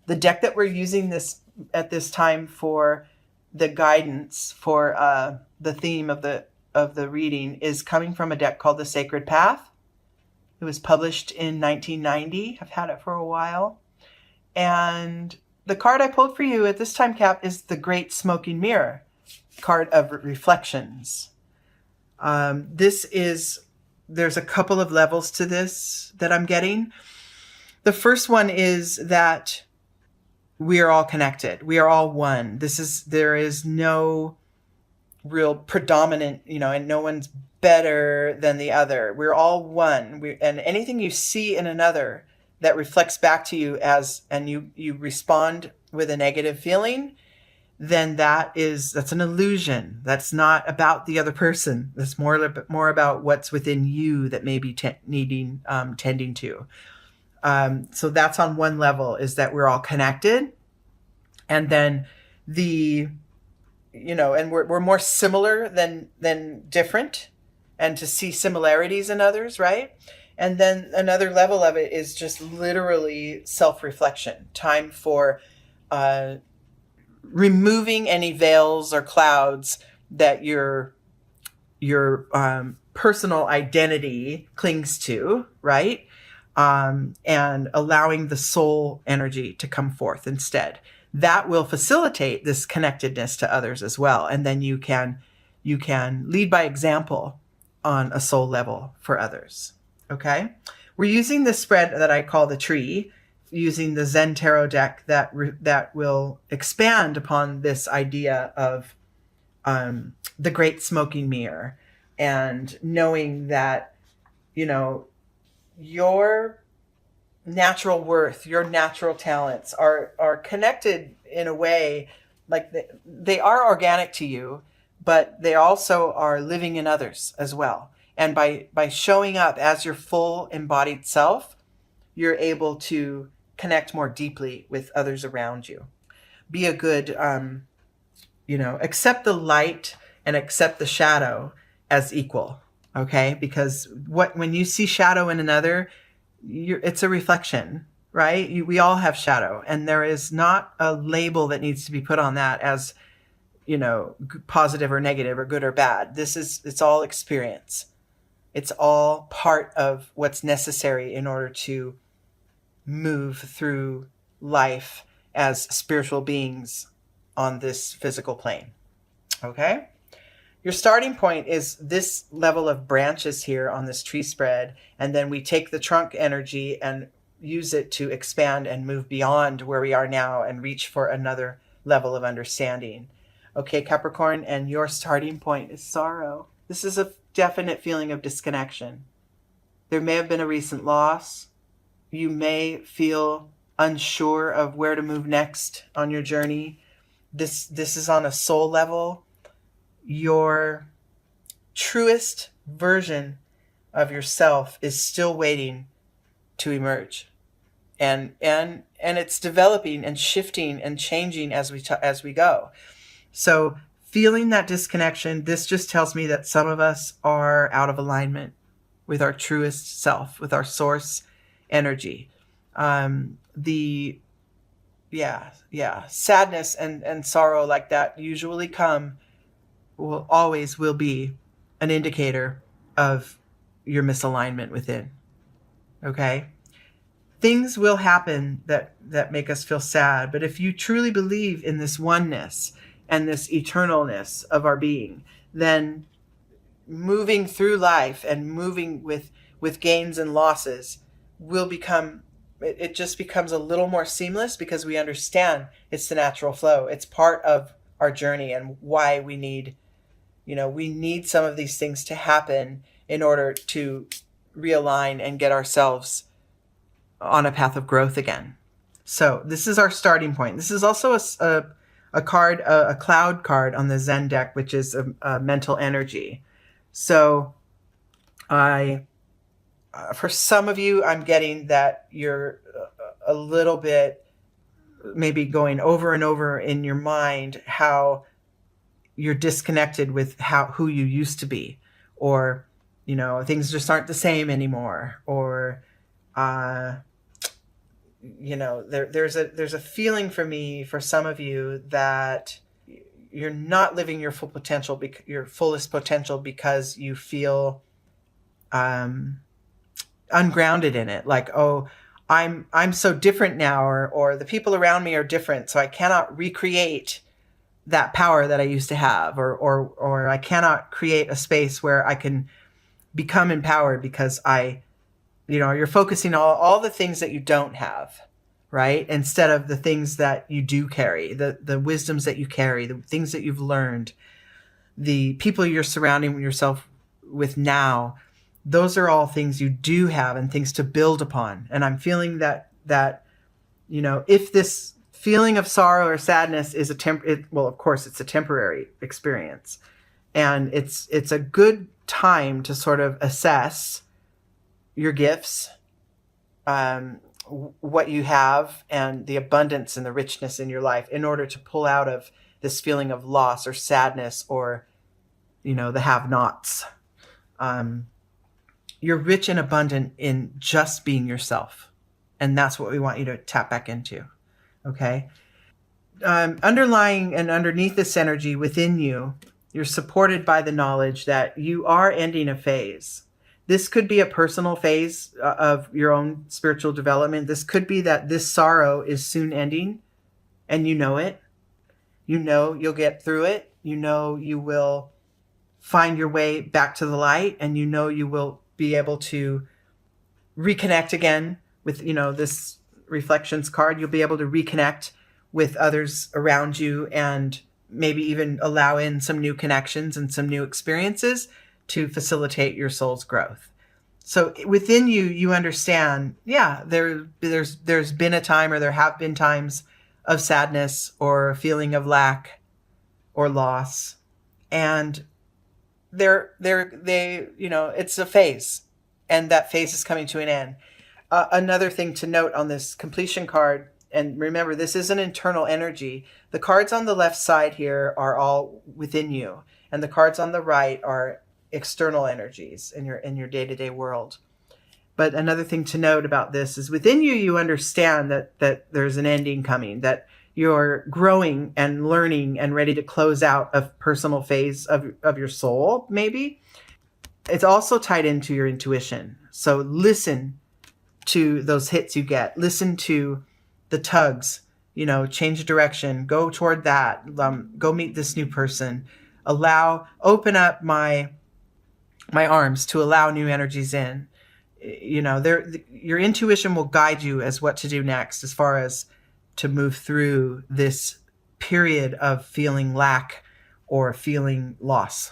The deck that we're using this at this time for the guidance for the theme of the reading is coming from a deck called the Sacred Path. It was published in 1990. I've had it for a while. And the card I pulled for you at this time, Cap, is the Great Smoking Mirror, card of reflections. There's a couple of levels to this that I'm getting. The first one is that we are all connected. We are all one. There is no real predominant, and no one's better than the other. We're all one. And anything you see in another that reflects back to you and you respond with a negative feeling, then that's an illusion. That's not about the other person. That's more about what's within you that may be tending to. So that's on one level, is that we're all connected. And then and we're more similar than different, and to see similarities in others, right? And then another level of it is just literally self-reflection, time for removing any veils or clouds that your personal identity clings to, right? And allowing the soul energy to come forth instead. That will facilitate this connectedness to others as well. And then you can lead by example on a soul level for others. Okay? We're using this spread that I call the tree, using the Zen Tarot deck that will expand upon this idea of the Great Smoking Mirror, and knowing that, your natural worth, your natural talents are connected in a way, like they are organic to you, but they also are living in others as well. And by showing up as your full embodied self, you're able to connect more deeply with others around you. Be a good, accept the light and accept the shadow as equal. Okay? Because when you see shadow in another, it's a reflection, right? We all have shadow, and there is not a label that needs to be put on that as, positive or negative or good or bad. It's all experience. It's all part of what's necessary in order to move through life as spiritual beings on this physical plane. Okay? Your starting point is this level of branches here on this tree spread, and then we take the trunk energy and use it to expand and move beyond where we are now and reach for another level of understanding. Okay, Capricorn, and your starting point is sorrow. This is a definite feeling of disconnection. There may have been a recent loss. You may feel unsure of where to move next on your journey. This is on a soul level. Your truest version of yourself is still waiting to emerge, and it's developing and shifting and changing as we go. So feeling that disconnection, this just tells me that some of us are out of alignment with our truest self, with our source energy. Sadness and sorrow like that usually will be an indicator of your misalignment within. Okay? Things will happen that make us feel sad, but if you truly believe in this oneness and this eternalness of our being, then moving through life and moving with gains and losses it just becomes a little more seamless, because we understand it's the natural flow. It's part of our journey, and why we need some of these things to happen in order to realign and get ourselves on a path of growth again. So this is our starting point. This is also a card, a cloud card on the Zen deck, which is a mental energy. So for some of you, I'm getting that you're a little bit maybe going over and over in your mind how you're disconnected with who you used to be, or things just aren't the same anymore, or there's a feeling for me, for some of you, that you're not living your full potential, your fullest potential, because you feel ungrounded in it. Like, oh, I'm so different now, or the people around me are different, so I cannot recreate that power that I used to have, or I cannot create a space where I can become empowered, because you're focusing on all the things that you don't have, right? Instead of the things that you do carry, the wisdoms that you carry, the things that you've learned, the people you're surrounding yourself with now. Those are all things you do have and things to build upon. And I'm feeling that if this feeling of sorrow or sadness is well, of course, it's a temporary experience, and it's a good time to sort of assess your gifts, what you have, and the abundance and the richness in your life, in order to pull out of this feeling of loss or sadness, or the have-nots. You're rich and abundant in just being yourself, and that's what we want you to tap back into. Okay. Underlying and underneath this energy within you, you're supported by the knowledge that you are ending a phase. This could be a personal phase of your own spiritual development. This could be that this sorrow is soon ending, and you know it. You'll get through it. You will find your way back to the light, and you will be able to reconnect again with, this reflections card. You'll be able to reconnect with others around you, and maybe even allow in some new connections and some new experiences to facilitate your soul's growth. So within you, you understand, there's been a time, or there have been times of sadness or a feeling of lack or loss. And it's a phase, and that phase is coming to an end. Another thing to note on this completion card, and remember, this is an internal energy. The cards on the left side here are all within you, and the cards on the right are external energies in your day-to-day world. But another thing to note about this is, within you, you understand that there's an ending coming, that you're growing and learning and ready to close out a personal phase of your soul, maybe. It's also tied into your intuition. So listen to those hits you get. Listen to the tugs, change direction, go toward that, go meet this new person, open up my arms to allow new energies in. Your intuition will guide you as what to do next, as far as to move through this period of feeling lack or feeling loss.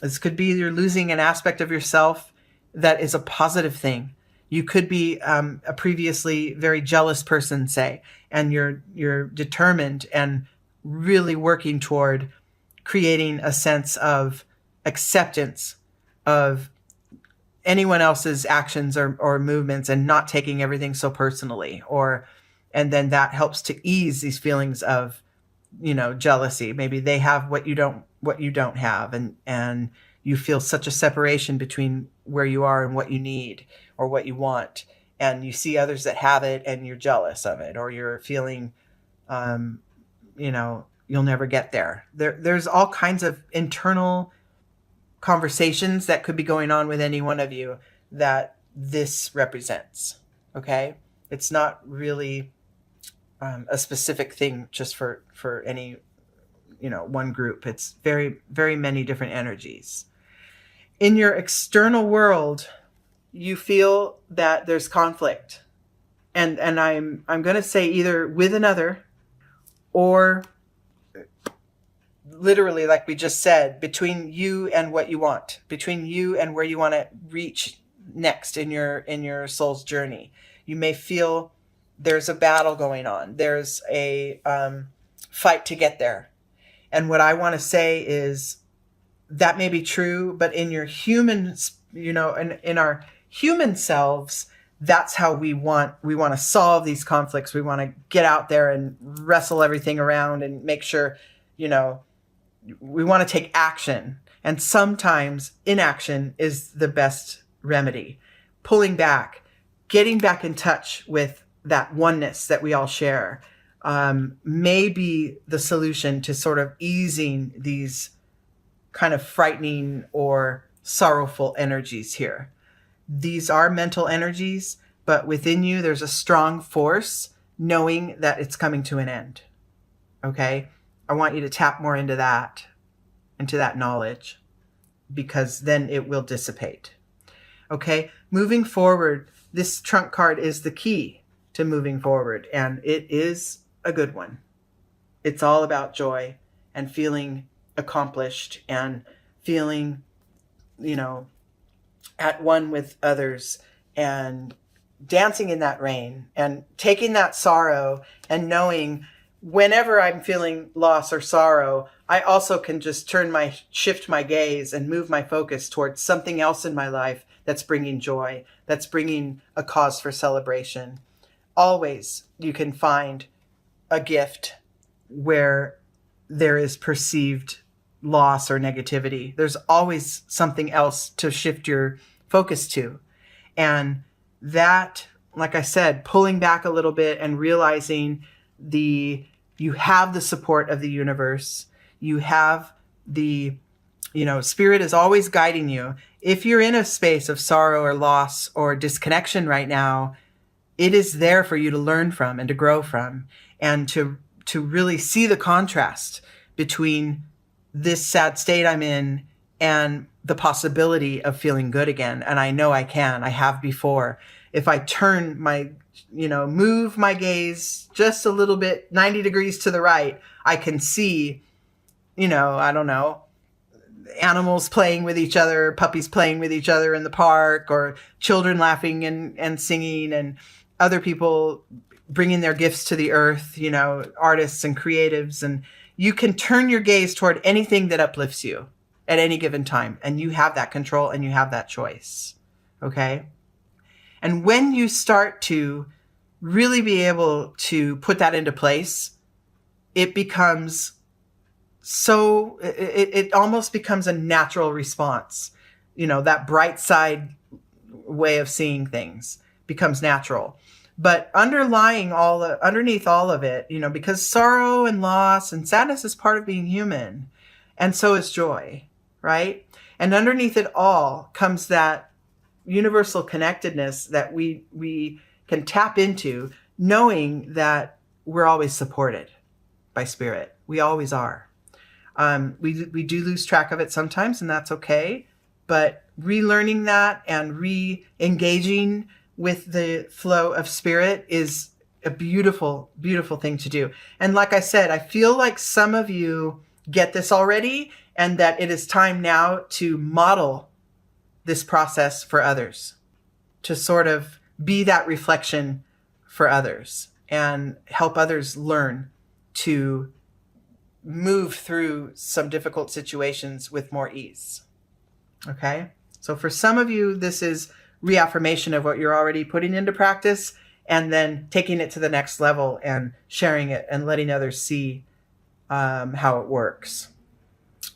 This could be you're losing an aspect of yourself that is a positive thing. You could be a previously very jealous person, say, and you're determined and really working toward creating a sense of acceptance of anyone else's actions or movements, and not taking everything so personally, and then that helps to ease these feelings of, jealousy. Maybe they have what you don't have, and you feel such a separation between where you are and what you need or what you want, and you see others that have it and you're jealous of it, or you're feeling, you'll never get there. There's all kinds of internal conversations that could be going on with any one of you that this represents. Okay. It's not really a specific thing just for any, one group. It's very, very many different energies. In your external world, you feel that there's conflict, and I'm going to say either with another, or literally, like we just said, between you and what you want, between you and where you want to reach next in your soul's journey. You may feel there's a battle going on. There's a fight to get there. And what I want to say is that may be true, but in your human, in our human selves, that's how we want to solve these conflicts. We want to get out there and wrestle everything around and make sure, we want to take action. And sometimes inaction is the best remedy. Pulling back, getting back in touch with that oneness that we all share, may be the solution to sort of easing these kind of frightening or sorrowful energies here. These are mental energies, but within you, there's a strong force knowing that it's coming to an end. Okay? I want you to tap more into that knowledge, because then it will dissipate. Okay? Moving forward, this trunk card is the key to moving forward, and it is a good one. It's all about joy and feeling accomplished and feeling, at one with others, and dancing in that rain and taking that sorrow and knowing whenever I'm feeling loss or sorrow, I also can just shift my gaze and move my focus towards something else in my life that's bringing joy, that's bringing a cause for celebration. Always you can find a gift where there is perceived loss or negativity. There's always something else to shift your focus to. And that, like I said, pulling back a little bit and realizing you have the support of the universe. You have spirit is always guiding you. If you're in a space of sorrow or loss or disconnection right now, it is there for you to learn from and to grow from, and to really see the contrast between this sad state I'm in and the possibility of feeling good again. And I know I can. I have before. If I turn move my gaze just a little bit, 90 degrees to the right, I can see, I don't know, animals playing with each other, puppies playing with each other in the park, or children laughing and singing, and other people bringing their gifts to the earth, artists and creatives. And you can turn your gaze toward anything that uplifts you at any given time. And you have that control and you have that choice. Okay? And when you start to really be able to put that into place, it becomes it almost becomes a natural response. That bright side way of seeing things becomes natural. But underneath all of it, because sorrow and loss and sadness is part of being human, and so is joy, right? And underneath it all comes that universal connectedness that we can tap into, knowing that we're always supported by spirit. We always are. We do lose track of it sometimes, and that's okay. But relearning that and re-engaging with the flow of spirit is a beautiful, beautiful thing to do. And like I said, I feel like some of you get this already, and that it is time now to model this process for others, to sort of be that reflection for others and help others learn to move through some difficult situations with more ease. Okay? So for some of you, this is reaffirmation of what you're already putting into practice, and then taking it to the next level and sharing it and letting others see how it works.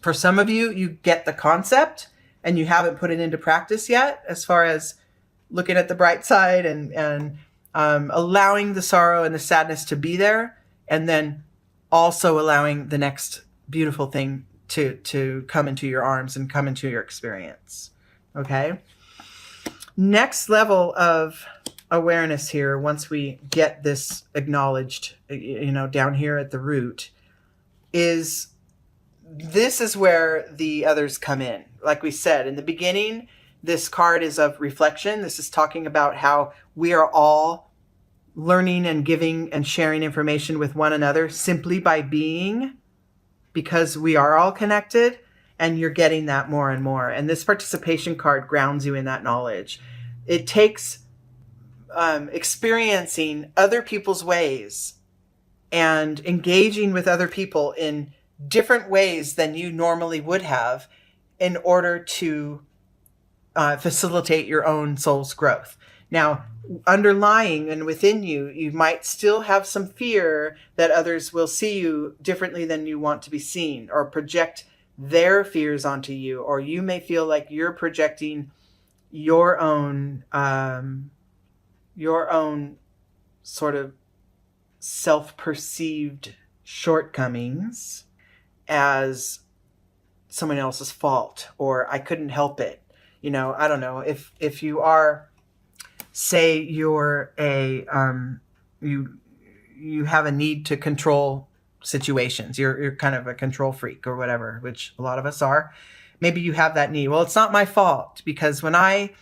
For some of you, you get the concept and you haven't put it into practice yet, as far as looking at the bright side and allowing the sorrow and the sadness to be there, and then also allowing the next beautiful thing to come into your arms and come into your experience. Okay? Next level of awareness here, once we get this acknowledged, down here at the root, is where the others come in. Like we said in the beginning, this card is of reflection. This is talking about how we are all learning and giving and sharing information with one another simply by being, because we are all connected, and you're getting that more and more. And this participation card grounds you in that knowledge. It takes experiencing other people's ways and engaging with other people in different ways than you normally would have in order to facilitate your own soul's growth. Now, underlying and within you, you might still have some fear that others will see you differently than you want to be seen, or project their fears onto you, or you may feel like you're projecting your own sort of self-perceived shortcomings as someone else's fault, or I couldn't help it. I don't know, if you are, say you're you have a need to control situations. You're kind of a control freak or whatever, which a lot of us are. Maybe you have that need. Well, it's not my fault, because when I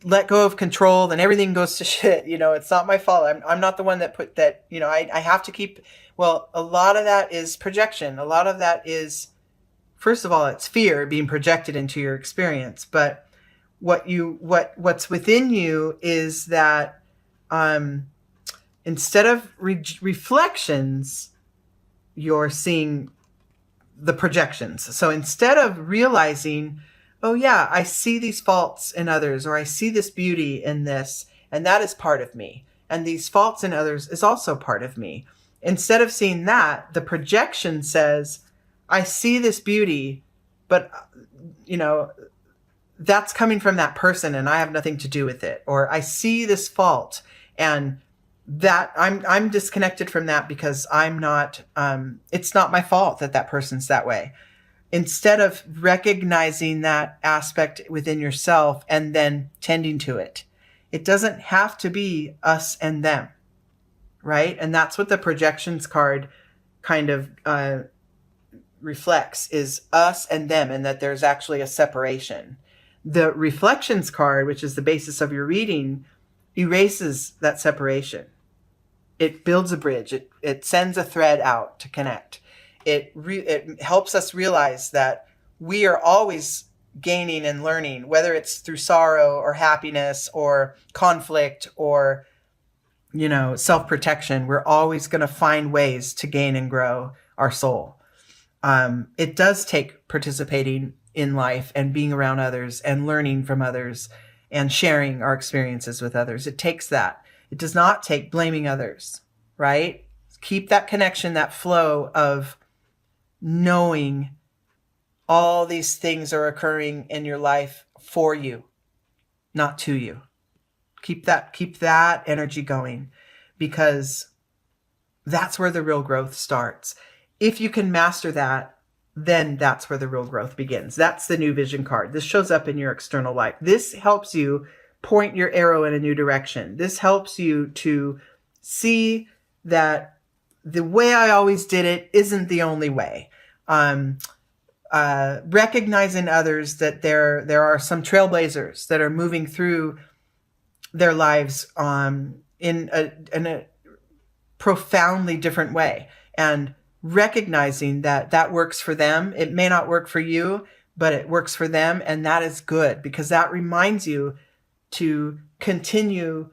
let go of control, then everything goes to shit. It's not my fault. I'm not the one that put that, I have to keep, well, a lot of that is projection. A lot of that is, first of all, it's fear being projected into your experience. But what's within you is that, instead of reflections, you're seeing the projections. So instead of realizing, oh yeah, I see these faults in others, or I see this beauty in this, and that is part of me, and these faults in others is also part of me. Instead of seeing that, the projection says, I see this beauty, but that's coming from that person and I have nothing to do with it. Or I see this fault, and that I'm disconnected from that because I'm not, it's not my fault that person's that way. Instead of recognizing that aspect within yourself and then tending to it. It doesn't have to be us and them, right? And that's what the projections card kind of reflects, is us and them, and that there's actually a separation. The reflections card, which is the basis of your reading, erases that separation. It builds a bridge. It sends a thread out to connect. It helps us realize that we are always gaining and learning, whether it's through sorrow or happiness or conflict or, self-protection. We're always going to find ways to gain and grow our soul. It does take participating in life and being around others and learning from others and sharing our experiences with others. It takes that. It does not take blaming others, right? Keep that connection, that flow of knowing all these things are occurring in your life for you, not to you. Keep that energy going, because that's where the real growth starts. If you can master that, then that's where the real growth begins. That's the new vision card. This shows up in your external life. This helps you point your arrow in a new direction. This helps you to see that the way I always did it isn't the only way. Recognizing others that there are some trailblazers that are moving through their lives in a profoundly different way, and recognizing that works for them. It may not work for you, but it works for them, and that is good, because that reminds you to continue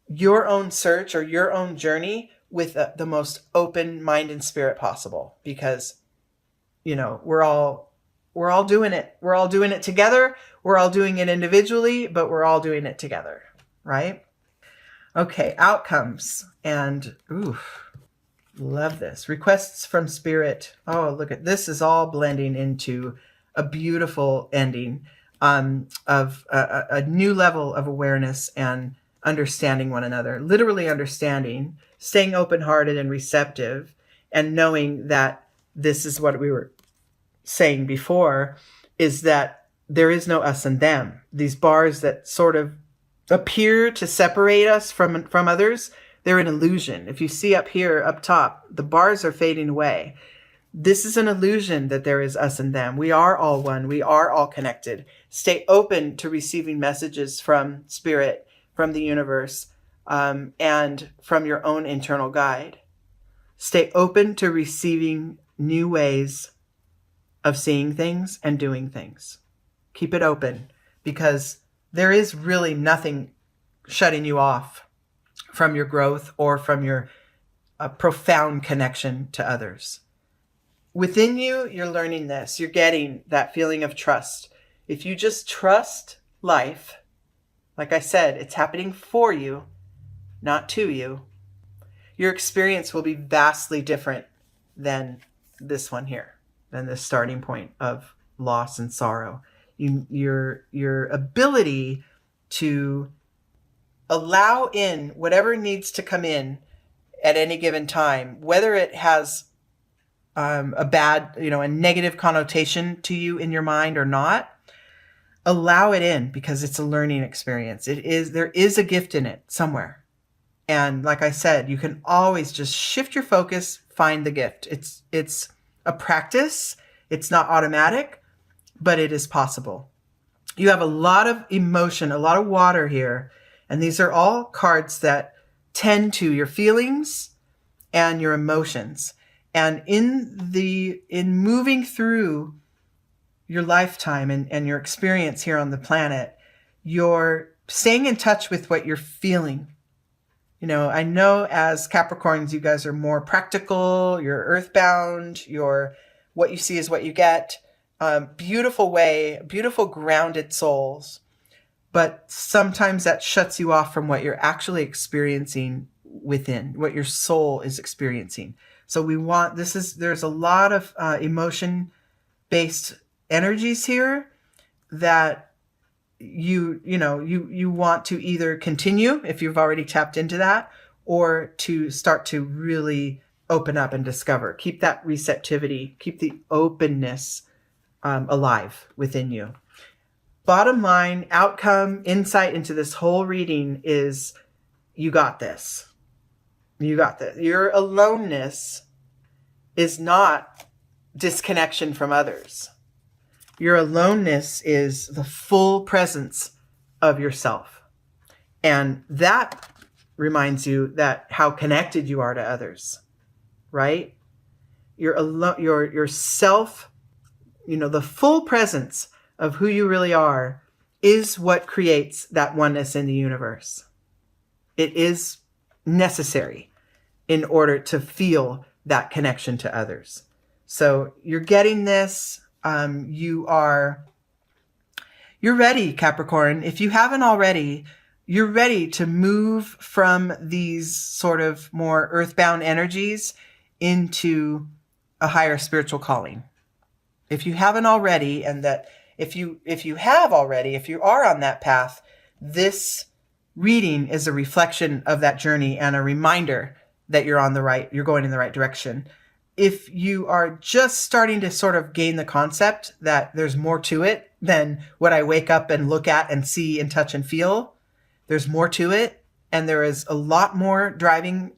your own search or your own journey with the most open mind and spirit possible, because we're all doing it. We're all doing it together. We're all doing it individually, but we're all doing it together, right? Okay, outcomes. And love this. Requests from spirit. Oh, look at this, is all blending into a beautiful ending of a new level of awareness and understanding one another, literally understanding, staying open-hearted and receptive, and knowing that this is what we were saying before, is that there is no us and them. These bars that sort of appear to separate us from others, they're an illusion. If you see up here, up top, the bars are fading away. This is an illusion that there is us and them. We are all one. We are all connected. Stay open to receiving messages from spirit, from the universe, and from your own internal guide. Stay open to receiving new ways of seeing things and doing things. Keep it open, because there is really nothing shutting you off from your growth or from your profound connection to others. Within you, you're learning this. You're getting that feeling of trust. If you just trust life, like I said, it's happening for you, not to you, your experience will be vastly different than this one here, than this starting point of loss and sorrow. Your ability to Allow in whatever needs to come in at any given time, whether it has a bad, a negative connotation to you in your mind or not. Allow it in, because it's a learning experience. There is a gift in it somewhere. And like I said, you can always just shift your focus, find the gift. It's a practice. It's not automatic, but it is possible. You have a lot of emotion, a lot of water here. And these are all cards that tend to your feelings and your emotions. And in moving through your lifetime and your experience here on the planet, you're staying in touch with what you're feeling. I know as Capricorns, you guys are more practical, you're earthbound, what you see is what you get. Beautiful way, beautiful grounded souls. But sometimes that shuts you off from what you're actually experiencing within, what your soul is experiencing. So there's a lot of emotion-based energies here that you want to either continue if you've already tapped into that, or to start to really open up and discover. Keep that receptivity, keep the openness alive within you. Bottom line, outcome, insight into this whole reading is you got this. You got this. Your aloneness is not disconnection from others. Your aloneness is the full presence of yourself. And that reminds you that how connected you are to others, right? Your self, the full presence of who you really are is what creates that oneness in the universe. It is necessary in order to feel that connection to others. So you're getting this. You're ready, Capricorn. If you haven't already, you're ready to move from these sort of more earthbound energies into a higher spiritual calling. If you haven't already, and that if you have already, if you are on that path, this reading is a reflection of that journey and a reminder that you're going in the right direction. If you are just starting to sort of gain the concept that there's more to it than what I wake up and look at and see and touch and feel, there's more to it. And there is a lot more driving,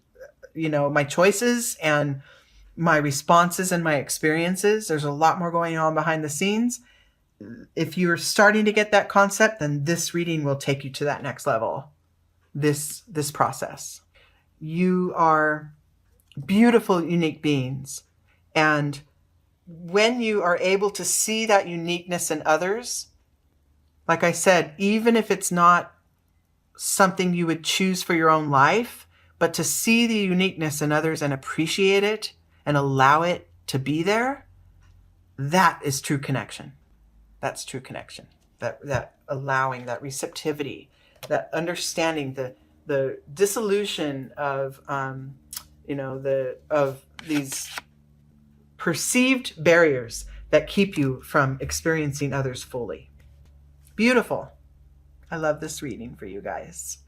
my choices and my responses and my experiences. There's a lot more going on behind the scenes. If you're starting to get that concept, then this reading will take you to that next level. This process. You are beautiful, unique beings. And when you are able to see that uniqueness in others, like I said, even if it's not something you would choose for your own life, but to see the uniqueness in others and appreciate it and allow it to be there, that is true connection. That's true connection. That allowing, that receptivity, that understanding the dissolution of of these perceived barriers that keep you from experiencing others fully. Beautiful. I love this reading for you guys.